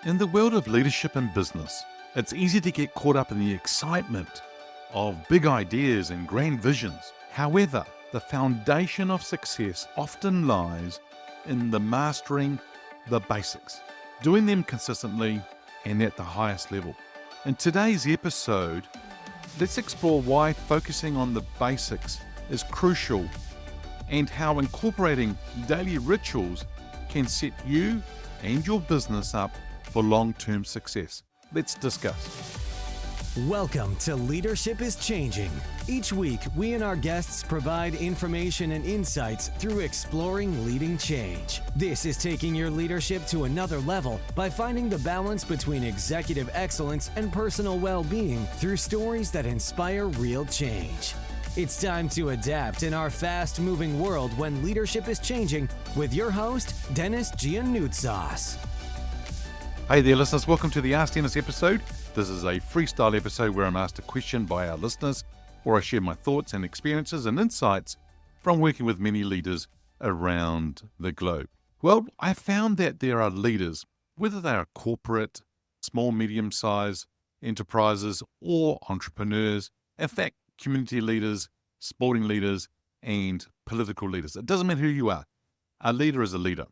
In the world of leadership and business, it's easy to get caught up in the excitement of big ideas and grand visions. However, the foundation of success often lies in the mastering the basics, doing them consistently and at the highest level. In today's episode, let's explore why focusing on the basics is crucial and how incorporating daily rituals can set you and your business up for long-term success. Let's discuss. Welcome to Leadership is Changing. Each week, we and our guests provide information and insights through exploring leading change. This is taking your leadership to another level by finding the balance between executive excellence and personal well-being through stories that inspire real change. It's time to adapt in our fast-moving world when leadership is changing with your host, Denis Gianoutsos. Hey there, listeners. Welcome to the Ask Dennis episode. This is a freestyle episode where I'm asked a question by our listeners, or I share my thoughts and experiences and insights from working with many leaders around the globe. Well, I found that there are leaders, whether they are corporate, small, medium-sized enterprises, or entrepreneurs, in fact, community leaders, sporting leaders, and political leaders. It doesn't matter who you are. A leader is a leader.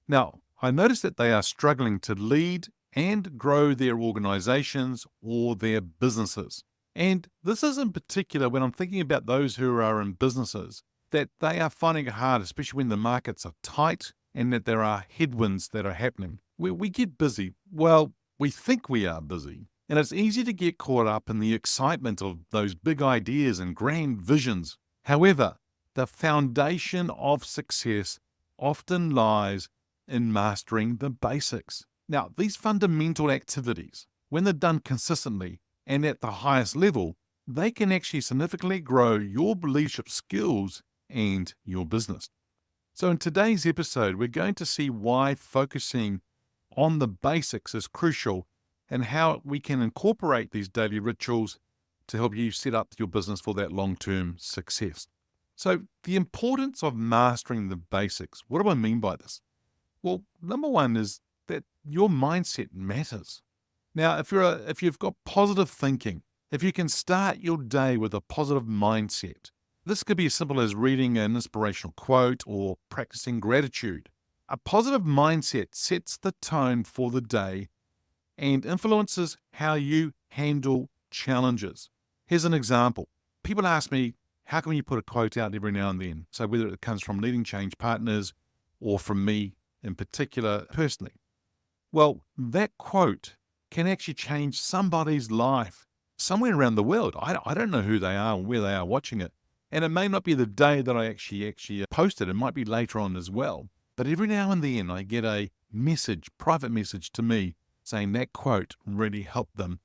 Now, I noticed that they are struggling to lead and grow their organizations or their businesses. And this is in particular when I'm thinking about those who are in businesses, that they are finding it hard, especially when the markets are tight and that there are headwinds that are happening. We get busy. Well, we think we are busy. And it's easy to get caught up in the excitement of those big ideas and grand visions. However, the foundation of success often lies in mastering the basics. Now, these fundamental activities, when they're done consistently and at the highest level, they can actually significantly grow your leadership skills and your business. So in today's episode, we're going to see why focusing on the basics is crucial and how we can incorporate these daily rituals to help you set up your business for that long-term success. So the importance of mastering the basics. What do I mean by this? Well, number one is that your mindset matters. Now, if you've got positive thinking, if you can start your day with a positive mindset, this could be as simple as reading an inspirational quote or practicing gratitude. A positive mindset sets the tone for the day and influences how you handle challenges. Here's an example. People ask me, how can you put a quote out every now and then? So whether it comes from leading change partners or from me in particular personally. Well, that quote can actually change somebody's life somewhere around the world. I don't know who they are or where they are watching it. And it may not be the day that I actually post it. It might be later on as well. But every now and then I get a message, private message to me saying that quote really helped them.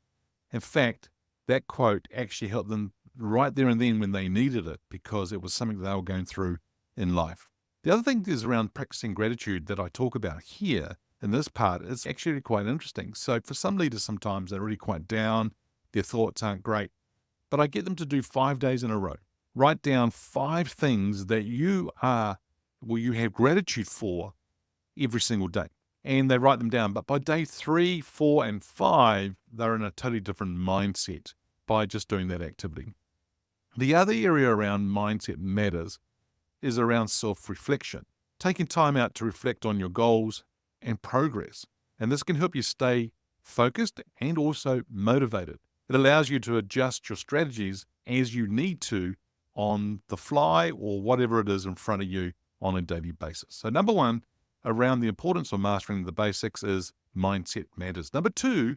In fact, that quote actually helped them right there and then when they needed it because it was something they were going through in life. The other thing is around practicing gratitude that I talk about here in this part is actually quite interesting. So for some leaders, sometimes they're really quite down, their thoughts aren't great, but I get them to do 5 days in a row. Write down 5 things that you have gratitude for every single day. And they write them down. But by day 3, 4, and 5, they're in a totally different mindset by just doing that activity. The other area around mindset matters is around self-reflection, taking time out to reflect on your goals and progress. And this can help you stay focused and also motivated. It allows you to adjust your strategies as you need to on the fly or whatever it is in front of you on a daily basis. So number one, around the importance of mastering the basics is mindset matters. Number 2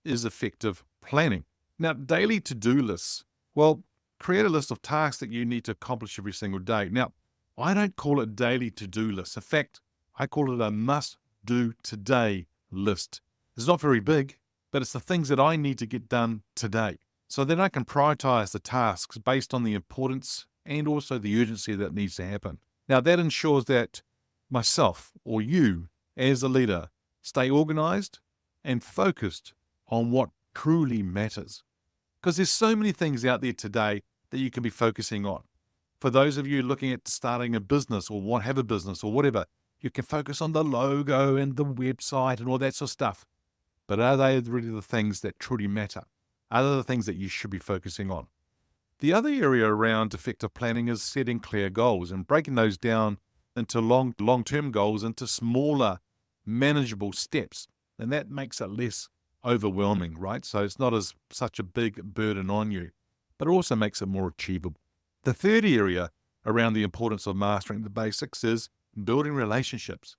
is effective planning. Now, daily to-do lists. Well, create a list of tasks that you need to accomplish every single day. Now, I don't call it daily to-do lists. In fact, I call it a must-do today list. It's not very big, but it's the things that I need to get done today. So then I can prioritize the tasks based on the importance and also the urgency that needs to happen. Now, that ensures that myself or you as a leader stay organized and focused on what truly matters. Because there's so many things out there today that you can be focusing on. For those of you looking at starting a business or have a business or whatever, You can focus on the logo and the website and all that sort of stuff. But are they really the things that truly matter? Are they the things that you should be focusing on? The other area around effective planning is setting clear goals and breaking those down into long-term goals into smaller, manageable steps. And that makes it less overwhelming, right? So it's not as such a big burden on you, but it also makes it more achievable. The third area around the importance of mastering the basics is building relationships.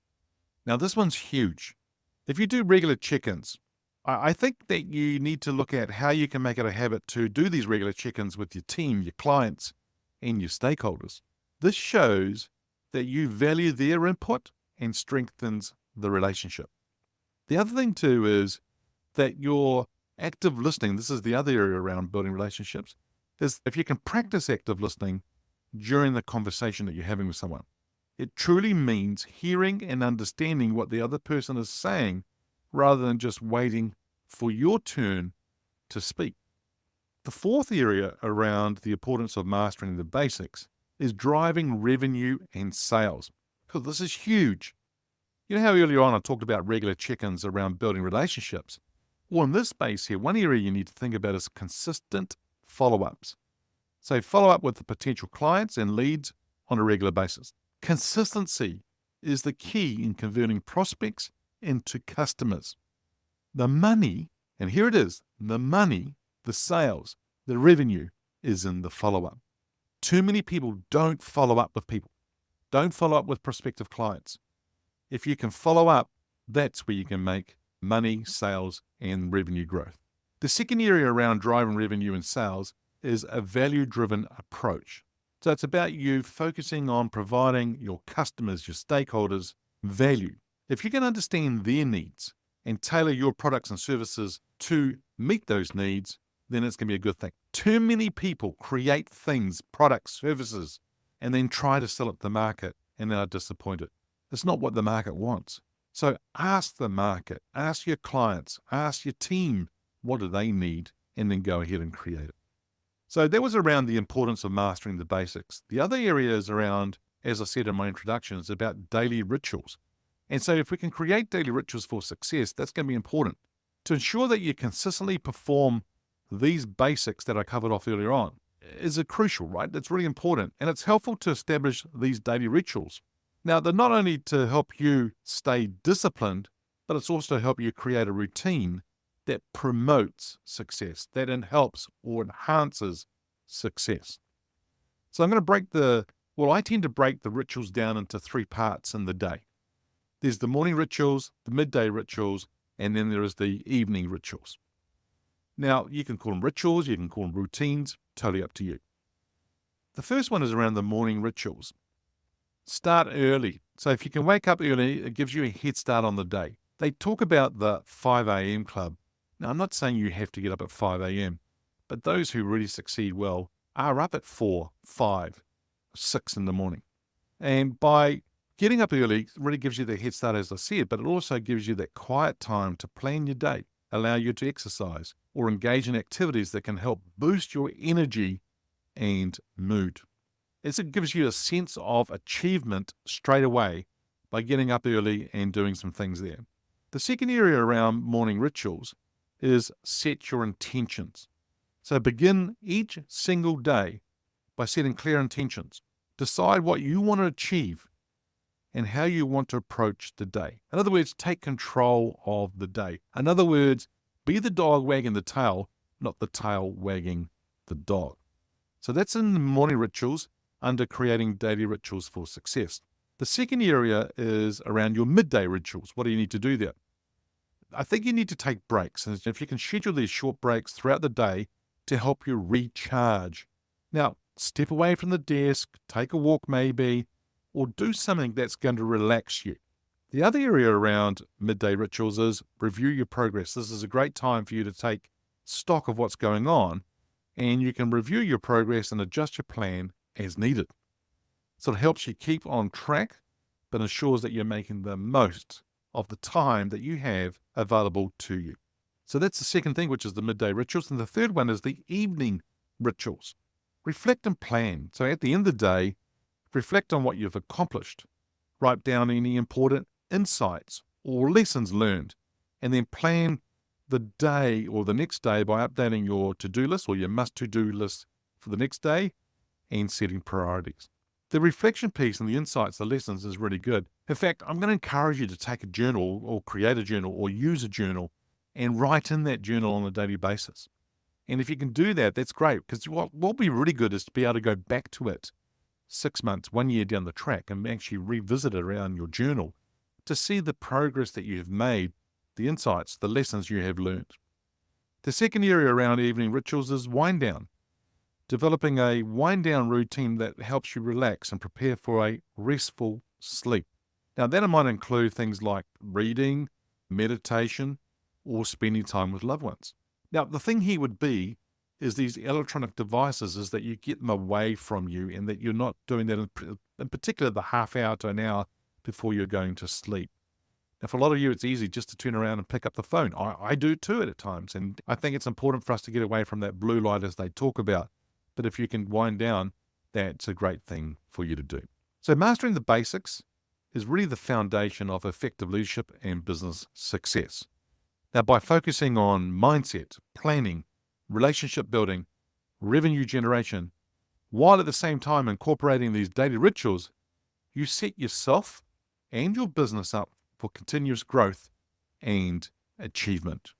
Now, this one's huge. If you do regular check-ins, I think that you need to look at how you can make it a habit to do these regular check-ins with your team, your clients, and your stakeholders. This shows that you value their input and strengthens the relationship. The other thing too is that your active listening, this is the other area around building relationships, is if you can practice active listening during the conversation that you're having with someone. It truly means hearing and understanding what the other person is saying rather than just waiting for your turn to speak. The fourth area around the importance of mastering the basics is driving revenue and sales. Because this is huge. You know how earlier on I talked about regular check-ins around building relationships? Well, in this space here, one area you need to think about is consistent follow-ups. So follow up with the potential clients and leads on a regular basis. Consistency is the key in converting prospects into customers. The money, and here it is, the money, the sales, the revenue is in the follow-up. Too many people don't follow up with people, don't follow up with prospective clients. If you can follow up, that's where you can make money, sales, and revenue growth. The second area around driving revenue and sales is a value-driven approach. So it's about you focusing on providing your customers, your stakeholders, value. If you can understand their needs and tailor your products and services to meet those needs, then it's going to be a good thing. Too many people create things, products, services, and then try to sell it to the market and are disappointed. It's not what the market wants. So ask the market, ask your clients, ask your team, what do they need, and then go ahead and create it. So that was around the importance of mastering the basics. The other area is around, as I said in my introduction, is about daily rituals. And so if we can create daily rituals for success, that's going to be important. To ensure that you consistently perform these basics that I covered off earlier on is crucial, right? That's really important. And it's helpful to establish these daily rituals. Now, they're not only to help you stay disciplined, but it's also to help you create a routine that promotes success, that helps or enhances success. So I'm going to I tend to break the rituals down into three parts in the day. There's the morning rituals, the midday rituals, and then there is the evening rituals. Now, you can call them rituals, you can call them routines, totally up to you. The first one is around the morning rituals. Start early. So if you can wake up early, it gives you a head start on the day. They talk about the 5 a.m. club. Now, I'm not saying you have to get up at 5 a.m., but those who really succeed well are up at 4, 5, 6 in the morning. And by getting up early, it really gives you the head start, as I said, but it also gives you that quiet time to plan your day, allow you to exercise or engage in activities that can help boost your energy and mood. It gives you a sense of achievement straight away by getting up early and doing some things there. The second area around morning rituals is set your intentions. So begin each single day by setting clear intentions. Decide what you want to achieve and how you want to approach the day. In other words, take control of the day. In other words, be the dog wagging the tail, not the tail wagging the dog. So that's in the morning rituals under creating daily rituals for success. The second area is around your midday rituals. What do you need to do there? I think you need to take breaks. And if you can schedule these short breaks throughout the day to help you recharge. Now, step away from the desk, take a walk maybe, or do something that's going to relax you. The other area around midday rituals is review your progress. This is a great time for you to take stock of what's going on, and you can review your progress and adjust your plan as needed. So it helps you keep on track, but ensures that you're making the most of the time that you have available to you. So that's the second thing, which is the midday rituals. And the third one is the evening rituals. Reflect and plan. So at the end of the day, reflect on what you've accomplished. Write down any important insights or lessons learned, and then plan the day or the next day by updating your to-do list or your must-to-do list for the next day and setting priorities. The reflection piece and the insights, the lessons is really good. In fact, I'm going to encourage you to take a journal or create a journal or use a journal and write in that journal on a daily basis. And if you can do that, that's great, because what will be really good is to be able to go back to it 6 months, 1 year down the track and actually revisit it around your journal to see the progress that you have made, the insights, the lessons you have learned. The second area around evening rituals is wind down. Developing a wind down routine that helps you relax and prepare for a restful sleep. Now that might include things like reading, meditation, or spending time with loved ones. Now the thing here would be is these electronic devices is that you get them away from you and that you're not doing that in particular the half hour to an hour before you're going to sleep. Now for a lot of you it's easy just to turn around and pick up the phone. I do too at times, and I think it's important for us to get away from that blue light as they talk about. But if you can wind down, that's a great thing for you to do. So mastering the basics is really the foundation of effective leadership and business success. Now, by focusing on mindset, planning, relationship building, revenue generation, while at the same time incorporating these daily rituals, you set yourself and your business up for continuous growth and achievement.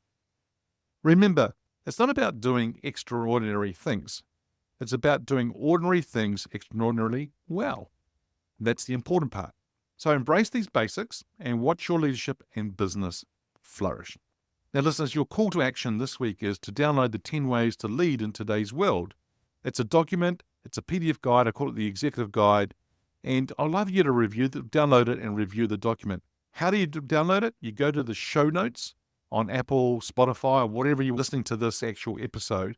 Remember, it's not about doing extraordinary things. It's about doing ordinary things extraordinarily well. That's the important part. So embrace these basics and watch your leadership and business flourish. Now, listeners, your call to action this week is to download the 10 ways to lead in today's world. It's a document. It's a PDF guide. I call it the Executive Guide. And I'd love you to download it and review the document. How do you download it? You go to the show notes on Apple, Spotify, or whatever you're listening to this actual episode.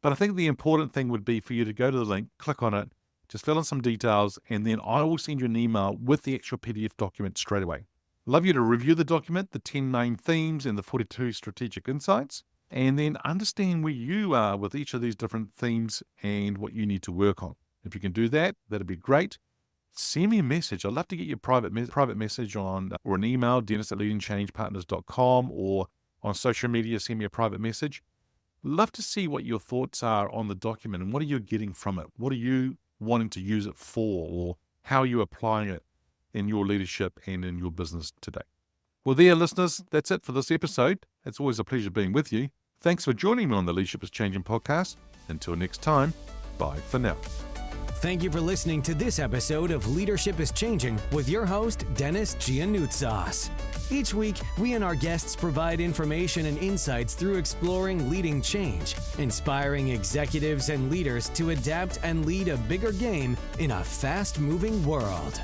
But I think the important thing would be for you to go to the link, click on it, just fill in some details, and then I will send you an email with the actual PDF document straight away. Love you to review the document, the 10 main themes and the 42 strategic insights, and then understand where you are with each of these different themes and what you need to work on. If you can do that, that'd be great. Send me a message. I'd love to get your private message on or an email, dennis@leadingchangepartners.com, or on social media, send me a private message. Love to see what your thoughts are on the document and what are you getting from it? What are you wanting to use it for, or how are you applying it in your leadership and in your business today? Well, there, listeners, that's it for this episode. It's always a pleasure being with you. Thanks for joining me on the Leadership is Changing podcast. Until next time, bye for now. Thank you for listening to this episode of Leadership is Changing with your host, Denis Gianoutsos. Each week, we and our guests provide information and insights through exploring leading change, inspiring executives and leaders to adapt and lead a bigger game in a fast-moving world.